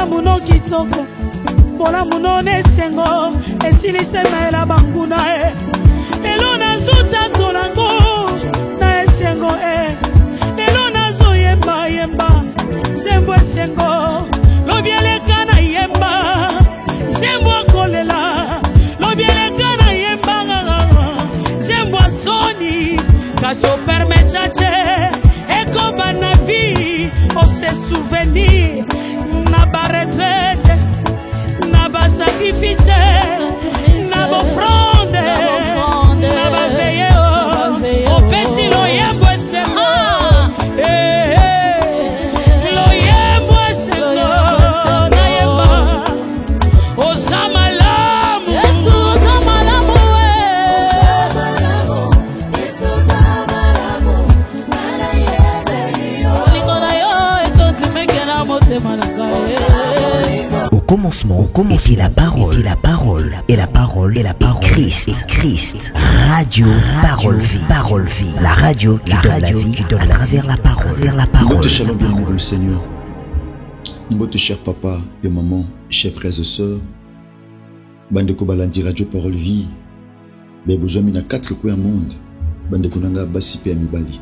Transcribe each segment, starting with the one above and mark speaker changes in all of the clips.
Speaker 1: bolamu no kitoko, bolamu no nesengo, esilise maela banguna lelo nazuta tolango na esengo lelo nazo yemba yemba zembo esengo lobieleka na yemba zembo kolela lobieleka na yemba zembo soni kaso permettate eko bana vie o se souvenir na ba retraite na ba sacrifice na ba offrande na ba veille o pesi lo yembo esengo lo yembo esengo na yemba o zamalamu Yesu zamalamu Yesu zamalamu na yebelio lingona yo etonti mekena motema na ngai.
Speaker 2: Au commencement, était la parole, et la parole, Christ. Radio, parole vie, la radio qui donne la vie à travers la parole.
Speaker 3: Mbote shalom bien aimé le Seigneur. Mbote cher papa et maman, chers frères et sœurs. Bande ko balandi radio parole vie. Be bozwami na 4 coins monde. Bande ko nanga basi pe mibali.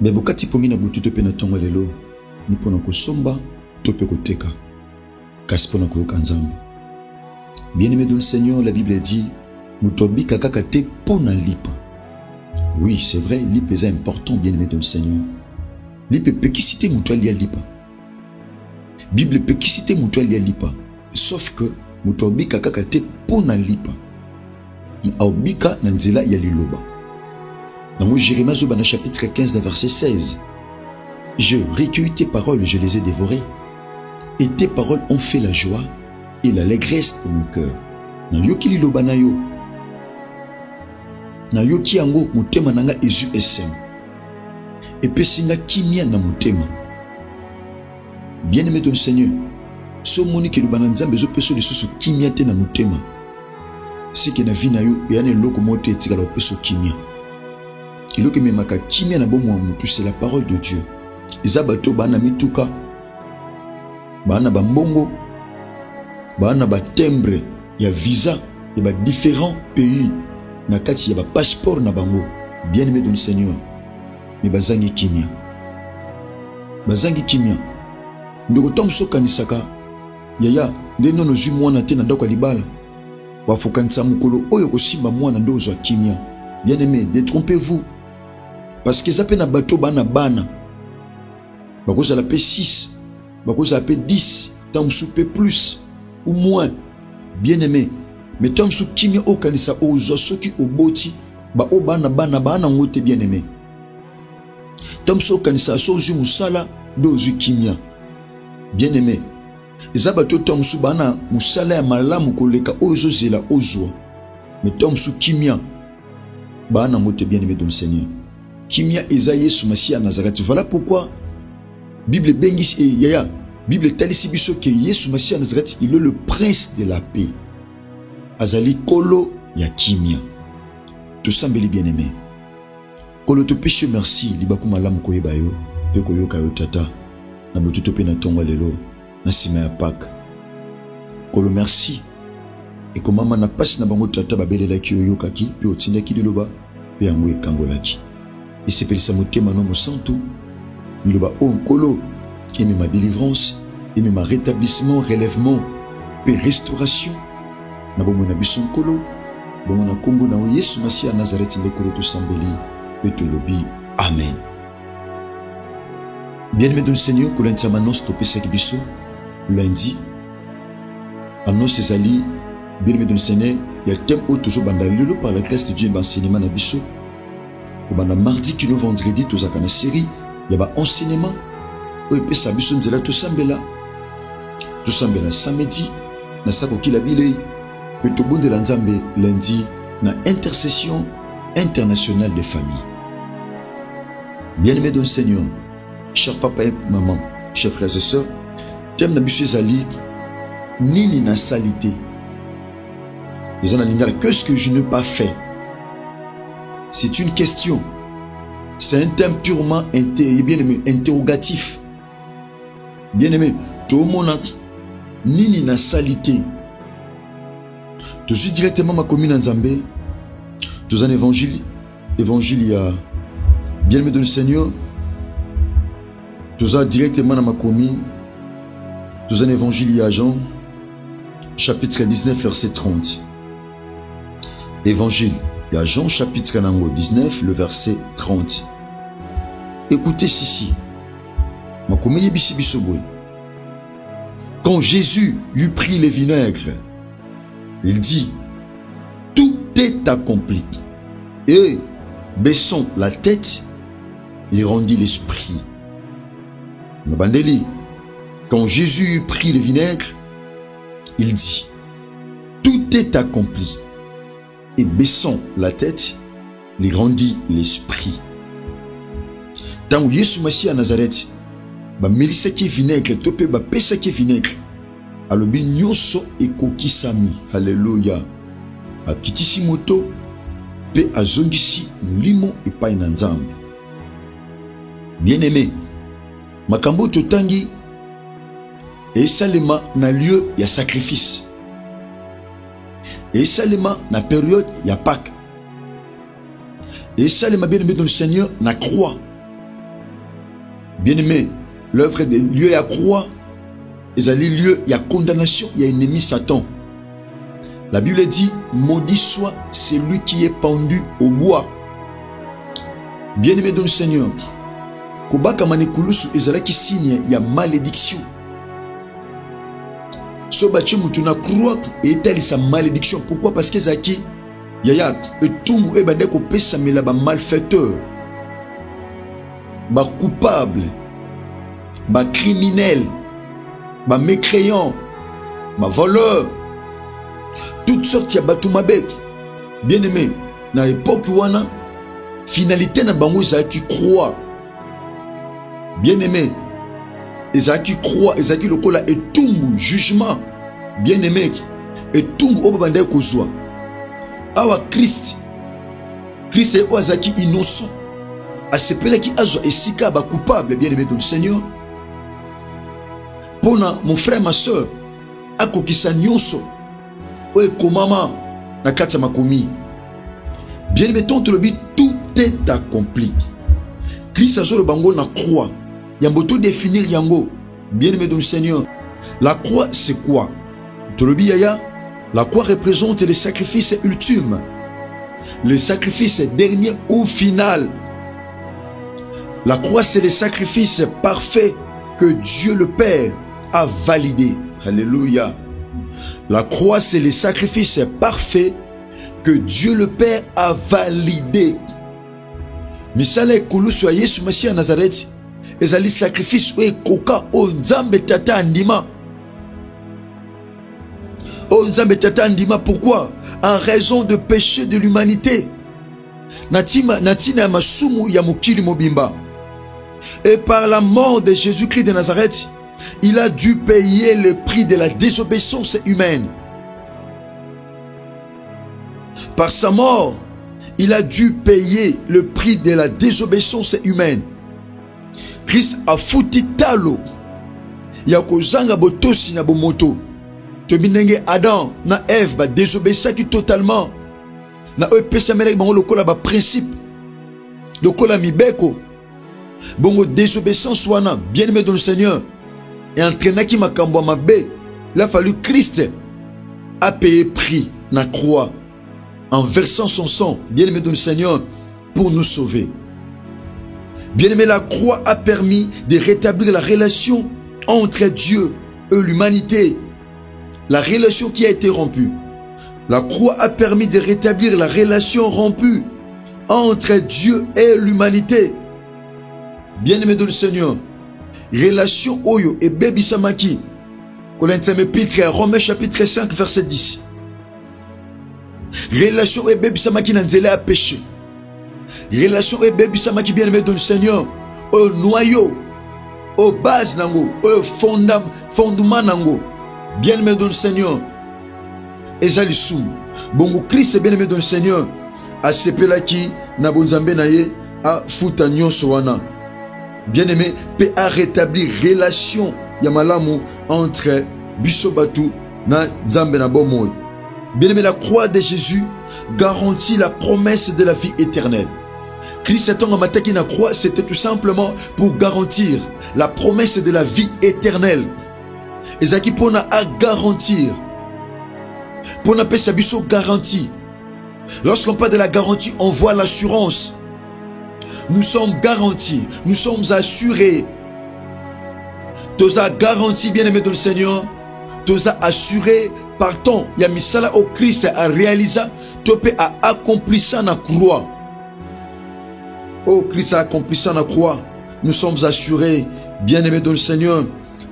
Speaker 3: Be bokati pongi na butu to pe na tongo lelo. Ni pona ko somba to pe ko teka. Kasi pona ko kanzambe. Bien-aimé dans le Seigneur, la Bible dit Mutobi kakakate pona lipa. Oui, c'est vrai, lipa est important, bien-aimé dans le Seigneur. Lipa peut qui citer mutuali lipa. Bible peut qui citer mutuali lipa. Sauf que Mutobi kakakate pona lipa. Aobika nanzela yaliloba. Dans Jérémie Zobana chapitre 15 verset 16. Je recueillis tes paroles, je les ai dévorées. Et tes paroles ont fait la joie et l'allégresse de mon cœur. Na yoki liloba na yo. Na yoki yango mutema nanga ezu esem. Et pesinga kimia na mutema. Bien-aimé ton Seigneur, so moni ke liloba na nzambe zo peso lisusu kimia te na mutema. Si ke na vi na yo yana loko mote etikala peso kimia. Iloke memaka kimia na bomo wa mutu, c'est la parole de Dieu. Izabato bana mituka bana bambongo bana ba timbre ya visa ya ba différents pays na kati ya ba passeport na bango. Bien-aimé dans le Seigneur, mais bazangi kimia ndoko tomso kanisaka yaya ndeno no zu mwana te na ndako libala wa fokanisa mukolo oyo kosimba mwana ndozo kimia. Bien-aimé, détrompez-vous parce que ça peut na bato bana bakoza la P6 bakoza la P10 tant soupe plus ou moins. Bien-aimé, mais tant sou kimia okanisa ozo soki oboti ba obana bana ngote. Bien-aimé, tant sou kanisa sozu musala ndozu kimia. Bien-aimé, ezabato tant sou bana musala ya malamu koleka ozo zela ozwa, mais tant sou kimia bana ngote. Bien-aimé dans le Seigneur, kimia eza Yesu Masia Nazareth. Voilà pourquoi Bible bengis et yaya Bible talisi biso que Yesu Masia Nazareth, il est le prince de la paix. Azali kolo ya kimia. Tout sambeli bien-aimé. Kolo to péché merci libaku malamu koyeba yo pe koyoka yo tata na botuto pe na tongo lelo na sima ya Pâques. Kolo merci et comme maman na passe na bango tata babelela ki oyokaki pe otindaki liloba pe yango ekangolaki. Et c'est pelisa motema no mosantu liloba o kolo aimez ma délivrance, aimez ma rétablissement, relèvement, paix, restauration. Na bomona bison kolo, bomona kombo na Yesu Masia Nazareth ndekolo to sambeli, peto lobi. Amen. Bien-aimé dans le Seigneur, que lundi annonce topé seki biso, lundi annonce ezali. Bien-aimé dans le Seigneur, il y a thème au toujours bandalilo par la grâce de Dieu enseignement na biso. Ko banda mardi kino vendredi tozaka na série, il y a ba enseignement. Oyepe sabiso nzela to sambela samedi na sako kila bile pe to bonde la nzambe lundi na intercession internationale des familles. Bien-aimé dans le Seigneur, chers papa et maman, chers frères et sœurs, thème na biso ezali nini na salité. Les gens n'ont qu'est-ce que je n'ai pas fait. C'est une question. C'est un thème purement bien-aimé, interrogatif. Bien-aimé, tomona nini na salité. Je suis directement ma commune en Zambé. Tous un évangile il y a bien-aimé de le Seigneur. Tous un directement dans ma commune. Tous un évangile il y a Jean chapitre 19 verset 30. Évangile il y a Jean chapitre 19 le verset 30. Écoutez ceci. Ma commune est bisoboy. Quand Jésus eut pris le vinaigre, il dit, tout est accompli. Et, baissant la tête, il rendit l'esprit. Quand Jésus eut pris le vinaigre, il dit, tout est accompli. Et baissant la tête, il rendit l'esprit. Dans Yesu Messie à Nazareth, melisaki vinaigre, topé pesaki vinaigre. Alobi nyoso ekokisami. Alléluia. Akitisi moto pe azongisi mulimo epai na Nzambe. Bien-aimé, makambo totangi esalema na lieu ya sacrifice. Esalema na période ya Pâques. Esalema bien-aimé dans le Seigneur na croix. Bien-aimé, l'œuvre de lieu à croix, ils allaient lieu, il y a condamnation, il y a ennemi Satan. La Bible dit, maudit soit celui qui est pendu au bois. Bien-aimé dans le Seigneur, Kobaka manekulusu ezala qui signe, il y a malédiction. So bache mutuna croix et étali sa malédiction. Pourquoi? Parce que zaki, yaya, et tumbu e bande ko pesa mela ba malfaiteur, ba coupable, ba criminel, ba mécréant, ba voleur, toutes sortes ya batumabek. Bien aimé, na époque wana, finalité na bango ezaki croix. Bien aimé, ezaki croix, ezaki lokola etumbu jugement. Bien aimé, etumbu oba bande kozwa. Awa Christ est oazaki innocent. Asepela ki azwa esika ba coupable, bien aimé dans le Seigneur. Pona mon frère ma soeur akokisa nyonso oe komama na kati makomi. Bien aimé ton tolobi, tout est accompli. Christ azolo bango na croix. Yamboto définir yango. Bien aimé dans le Seigneur. La croix c'est quoi? Tolobi yaya, la croix représente le sacrifice ultime. Le sacrifice dernier ou final. La croix c'est le sacrifice parfait que Dieu le Père a validé. Alléluia. La croix c'est le sacrifice parfait que Dieu le Père a validé. Misale kulusu ya Yesu Messie à Nazareth, ezali sacrifice ou koka o Nzambe tata andima. O Nzambe tata andima, pourquoi? En raison de péché de l'humanité. Natina ya masumu ya mokili mobimba. Et par la mort de Jésus-Christ de Nazareth, il a dû payer le prix de la désobéissance humaine. Par sa mort, il a dû payer le prix de la désobéissance humaine. Christ a fouti talo. Ya kozanga botosi na bomoto. Tobinenge Adam na Ève ba désobéissaki totalement. Na epesa melek bango lokola ba principe. Lokola mibeko. Bongo désobéissance wana, bien aimé dans le Seigneur, et entraînaki makambo mabe. Il a fallu Christ a payé prix na croix en versant son sang, bien aimé dans le Seigneur, pour nous sauver. Bien aimé, la croix a permis de rétablir la relation entre Dieu et l'humanité. La relation qui a été rompue. La croix a permis de rétablir la relation rompue entre Dieu et l'humanité. Bien-aimé dans le Seigneur, relation Oyo et Bébi Samaki, Corinthiens Romains chapitre 5 verset 10. Relation et Bébi Samaki n'anzela a péché. Relation et Bébi Samaki, bien-aimé dans le Seigneur, au noyau, au base nango, au fondement nango, bien-aimé dans le Seigneur, ezali sum. Bongo Christ bien-aimé dans le Seigneur, a sepelaki na bonzambe na ye a futa nyonso wana. Bien-aimé, peut a rétablir relation ya malamu entre biso batu na nzambe na bomoi. Bien-aimé, la croix de Jésus garantit la promesse de la vie éternelle. Christ étant en matin qui na croix, c'était tout simplement pour garantir la promesse de la vie éternelle. Et ça qui pour à garantir, pour na pesa biso garantie. Lorsqu'on parle de la garantie, on voit l'assurance. Nous sommes garantis, nous sommes assurés. Toza garanti, bien-aimé dans le Seigneur, toza assuré par ton yamisala au Christ a réalisé, topé a accompli ça na croix. Oh, Christ a accompli ça na croix. Nous sommes assurés, bien-aimé dans le Seigneur.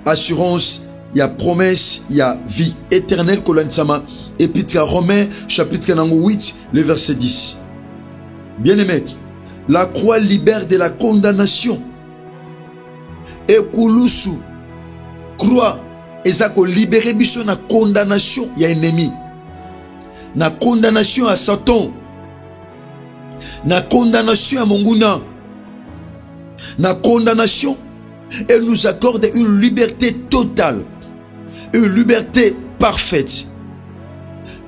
Speaker 3: Assurance, il y a promesse, il y a vie éternelle. Kolansama, Épître à Romains, chapitre 8, le verset 10. Bien-aimé, la croix libère de la condamnation. Et Koulousu, croix, ezako libérer biso na condamnation ya ennemi. Na condamnation à Satan. Na condamnation à Monguna. Na condamnation. Elle nous accorde une liberté totale. Une liberté parfaite.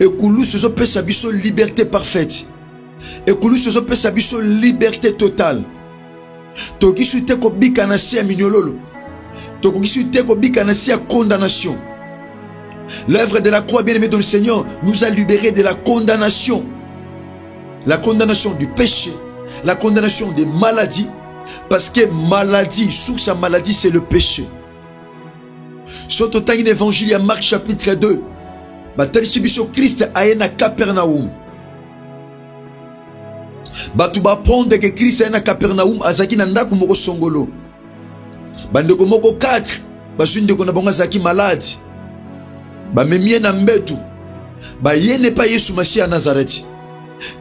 Speaker 3: Et Koulousu zo pesa biso liberté parfaite. Et Koulousu zo pesa biso liberté totale. Toki sute ko bikanasi a minololo. Toki sute ko bikanasi a condamnation. L'œuvre de la croix bien-aimée dans le Seigneur nous a libérés de la condamnation. La condamnation du péché, la condamnation des maladies, parce que maladie, source à maladie, c'est le péché. Sur ton évangile à Marc chapitre 2, Christ a na Capernaum. Batu ba prendre que Christ a na Capernaum azaki na ndako moko songolo. Bandeko moko 4, bazunde ko na bonga zaki malade. Ba memie na mbetu. Ba yene pa Yesu Masia à Nazareth.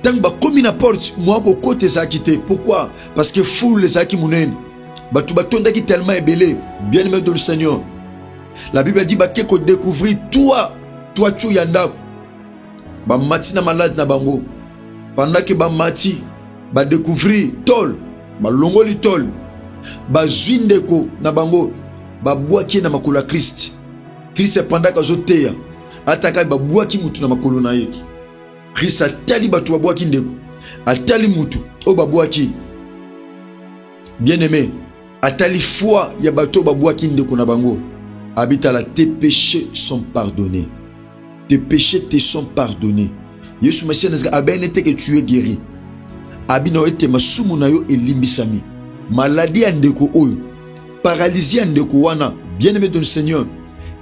Speaker 3: Tant ba komi na porte moi ko kote zaki te. Pourquoi? Parce que foule zaki munen. Batu ba tondaki tellement ébélé, bien-aimé dans le Seigneur. La Bible dit ba keko découvrir toi tu yanda. Ba mati na malade na bango. Pendant que ba mati ba découvrir tol, ba longoli tol, ba zwindeko na bango, ba boaki na makolo Christ. Christ pendant que zoteya, ataka ba boaki mutu na makolo na ye. Christ atali batu ba boaki ndeko, atali mutu o ba boaki. Bien-aimé, atali foi ya bato ba boaki ndeko na bango. Habitala, tes péchés sont pardonnés. Tes péchés te sont pardonnés. Yesu Messia a bien été que tu es guéri. Abino ete masumu na yo elimbisami. Maladie andeko oyo, paralysie andeko wana, bien-aimé dans le Seigneur,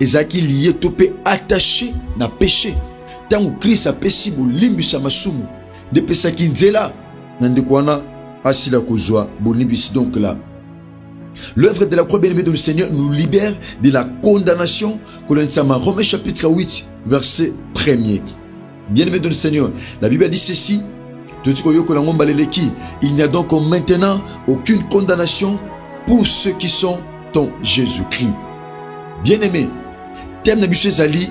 Speaker 3: ezaki lié topé attaché na péché. Tant que Christ a péché bo limbisa masumu, de pesaki nzela na ndeko wana asila kozwa bo limbisi donc là. L'œuvre de la croix bien-aimée dans le Seigneur nous libère de la condamnation. Romains chapitre 8, verset 1er. Bien-aimé dans le Seigneur, la Bible dit ceci. Il n'y a donc maintenant aucune condamnation pour ceux qui sont en Jésus-Christ. Bien-aimé, thème de Biché Zali,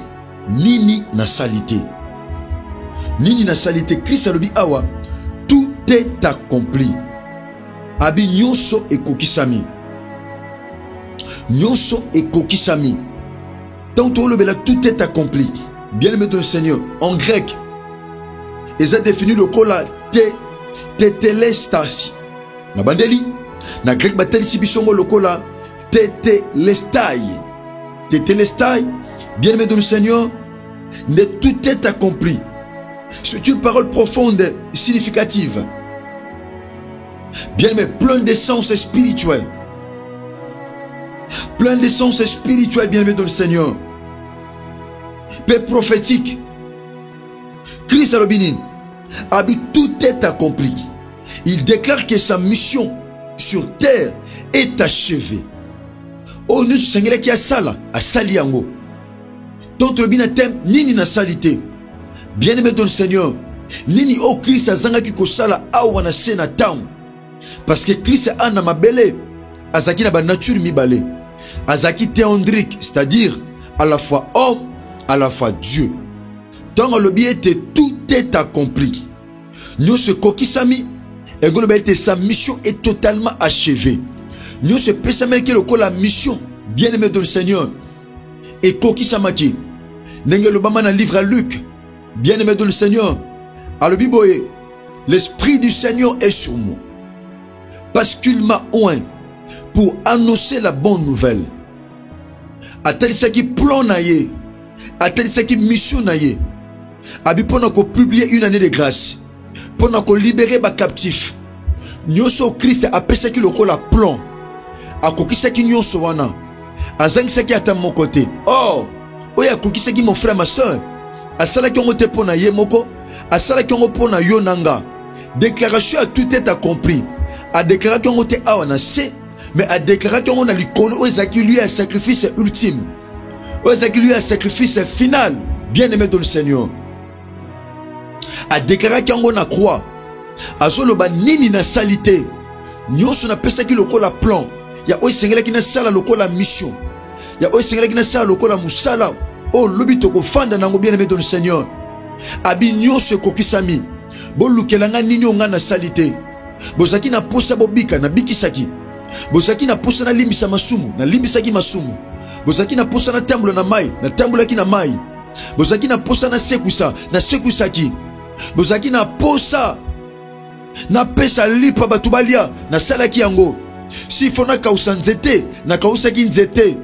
Speaker 3: Nini na salité. Nini na salité, Christ a le dit, awa, tout est accompli. Abi nyonso e kokisami. Nyonso e kokisami. Tant tout est accompli. Bien-aimé dans le Seigneur, en grec, ils ont défini le kola tetelestas. Na bandeli, na grec bateli sibisongo le kola tetelestai. Tetelestai, bien-aimé dans le Seigneur, tout est accompli. C'est une parole profonde, significative. Bien-aimé, plein d'essence spirituelle. Plein d'essence spirituelle, bien-aimé dans le Seigneur. Paix prophétique. Christ Robinin, tout est accompli. Il déclare que sa mission sur terre est achevée. Oh, nous sommes qui a sala, à saliango. D'autres bien thème, nini na salité. Bien-aimé dans le Seigneur, nini oh Christ a zanga ki ko sala awana sena tam. Parce que Christ a na mabele, azaki na ba nature mibale. Azaki théandrique, c'est-à-dire à la fois homme, à la fois Dieu. Dans le bien, tout est accompli. Nous se kokisami, et sa mission est totalement achevée. Nous se pessamel que la mission bien-aimé dans le Seigneur, et Kokisamaki, Nengelobama na livre à Luc, bien-aimé dans le Seigneur, à le Biboé, l'Esprit du Seigneur est sur moi, parce qu'il m'a oint pour annoncer la bonne nouvelle. Atalisaki plan naye, atalisaki mission naye, abi pendant qu'on publie une année de grâce, pendant qu'on libérer ba captif. Nyoso Christ a pesaki loko la plan, a kokisaki nyoso wana, a zangisaki ata mon côté. Oh, oya kokisaki mon frère ma soeur, a salaki on te pona ye moko, a salaki on pona yo nanga. Déclaration a tout est accompli, a déclaré qu'on te awana se. Mais a déclaré qu'on a l'icône où Ezaki lui a sacrifice ultime. Où Ezaki lui a sacrifice final. Bien-aimé dans le Seigneur. A déclaré qu'on a croix. A zoloba nini na salité. Nyoso na pesa ki loko la plan. Ya oi sengela ki na sala loko la mission. Ya oi sengela ki na sala loko la musala. Oh lobito ko fanda nango bien-aimé dans le Seigneur. Abi nyoso kokisami. Bo lukelanga nini onga na salité. Bozaki na posa bobika na bikisaki. Bozaki na posa na limbisa masumu, na limbisaki masumu. Bozaki na posa na tambula na mai, na tambulaki na mai. Bozaki na posa na sekusa, na sekusaki. Bozaki na posa na pesa lipa batubalia, na salaki yango. Si fona kausa nzete, na kausaki nzete.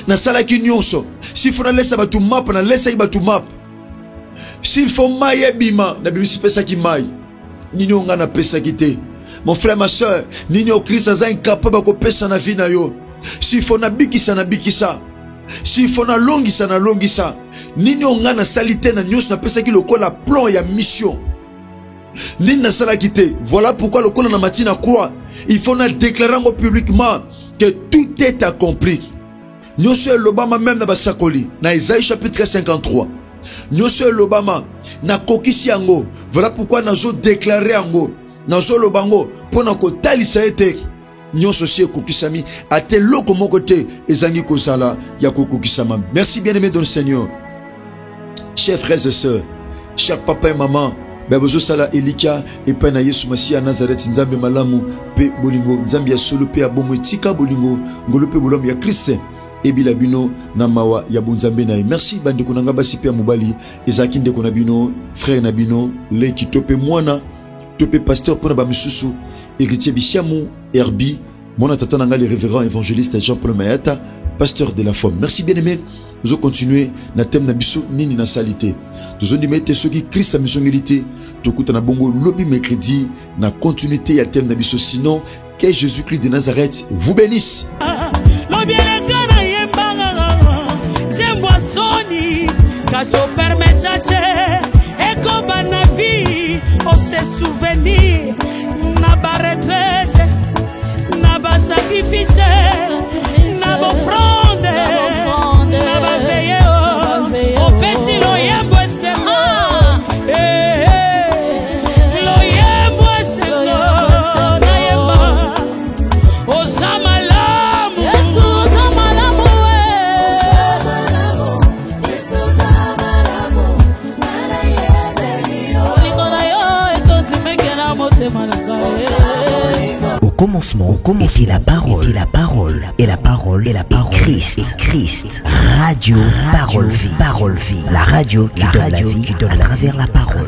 Speaker 3: Na salaki nyonso. Si fona lesa batu map, na lesa batu map. S'il faut mai ebima, na bimisi pesa ki mai. Nino nga na pesa ki te. Mon frère, ma soeur, Nino Christ est incapable de pesa na vie na yo. S'il faut na bikisa na bikisa. S'il faut na longisa na longisa. Nino nga na salité na nyos na pesa ki loko la plan ya mission. Nini na sala kite. Voilà pourquoi le na matina croix. Il faut na déclarer publiquement que tout est accompli. Nyoso l'Obama même na basakoli. Na Isaïe chapitre 53. Nyoso l'Obama na kokisi yango. Voilà pourquoi nazo déclarer yango. Nazolo bango pona ko talisa ete nyonso sie kokisami ate loko moko te ezangi kozala ya kokisama. Merci bien-aimé dans le Seigneur. Chers frères et sœurs, chers papa et maman, bebezo sala elika et pena Yesu Masia Nazareth nzambe malamu pe bolingo nzambe ya solo pe abomo etika bolingo ngolo pe bolom ya Christ et bilabino na mawa ya bunzambe na. Merci bande konanga basi pe mobali ezaki ndeko na bino frère na bino le kitope mwana Topé pasteur pour Nabamisusu, héritier Bissiamou, Herbi, mon tata nanga le révérend évangéliste Jean-Paul Mayata, pasteur de la foi. Merci bien aimé. Nous allons continuer na thème nabiso nini na salité. Nous allons mettre ceux qui Christ a mission milité. Tokuta na bongo lobby mercredi na continuité ya thème nabiso sinon que Jésus-Christ de Nazareth vous bénisse.
Speaker 1: On se souvenir, na ba retraite, na ba sacrifice, na ba offrande, na ba veille, o pesi lo yembo semo, lo yembo semo, na yemba, o zamalamu, Yesu zamalamu, Yesu zamalamu, na yebelio.
Speaker 2: Au commencement, était la parole, et la parole, Christ. Radio, parole vie, la radio qui donne la vie à travers la parole.